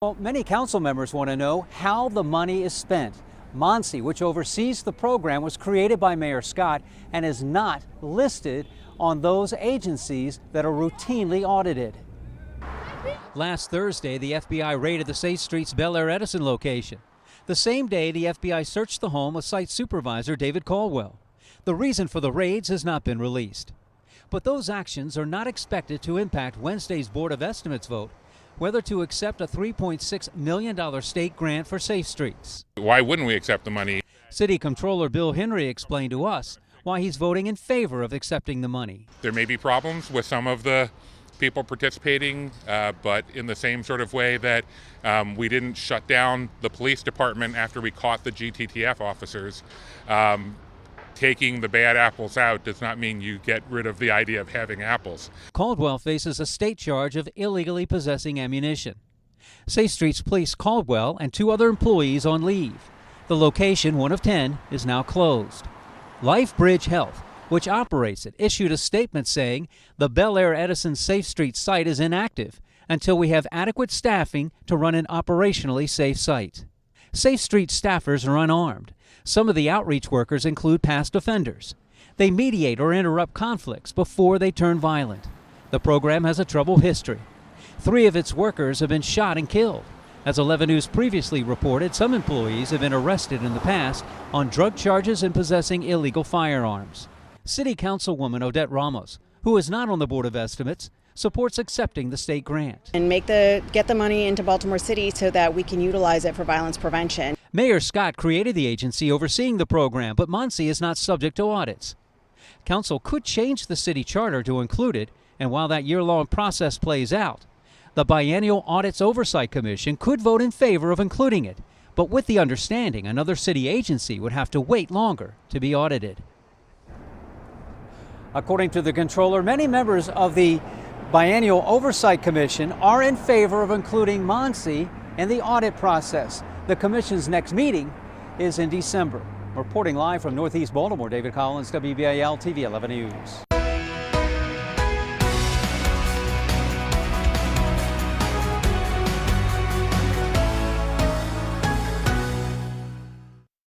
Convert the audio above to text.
Well, many council members want to know how the money is spent. MONSE, which oversees the program, was created by Mayor Scott and is not listed on those agencies that are routinely audited. Last Thursday, the FBI raided the Safe Streets Bel Air Edison location. The same day, the FBI searched the home of site supervisor David Caldwell. The reason for the raids has not been released. But those actions are not expected to impact Wednesday's Board of Estimates vote whether to accept a $3.6 million state grant for Safe Streets. Why wouldn't we accept the money? City Controller Bill Henry explained to us why he's voting in favor of accepting the money. There may be problems with some of the people participating, but in the same sort of way that we didn't shut down the police department after we caught the GTTF officers. Taking the bad apples out does not mean you get rid of the idea of having apples. Caldwell faces a state charge of illegally possessing ammunition. Safe Streets placed Caldwell and 2 other employees on leave. The location, one of 10, is now closed. LifeBridge Health, which operates it, issued a statement saying the Bel Air Edison Safe Streets site is inactive until we have adequate staffing to run an operationally safe site. Safe Streets staffers are unarmed. Some of the outreach workers include past offenders. They mediate or interrupt conflicts before they turn violent. The program has a troubled history. 3 of its workers have been shot and killed. As 11 News previously reported, some employees have been arrested in the past on drug charges and possessing illegal firearms. City Councilwoman Odette Ramos, who is not on the Board of Estimates, supports accepting the state grant. And get the money into Baltimore City so that we can utilize it for violence prevention. Mayor Scott created the agency overseeing the program, but MONSE is not subject to audits. Council could change the city charter to include it, and while that year-long process plays out, the Biennial Audits Oversight Commission could vote in favor of including it, but with the understanding another city agency would have to wait longer to be audited. According to the controller, many members of the Biennial Oversight Commission are in favor of including MONSE in the audit process. The commission's next meeting is in December. Reporting live from Northeast Baltimore, David Collins, WBAL TV 11 News.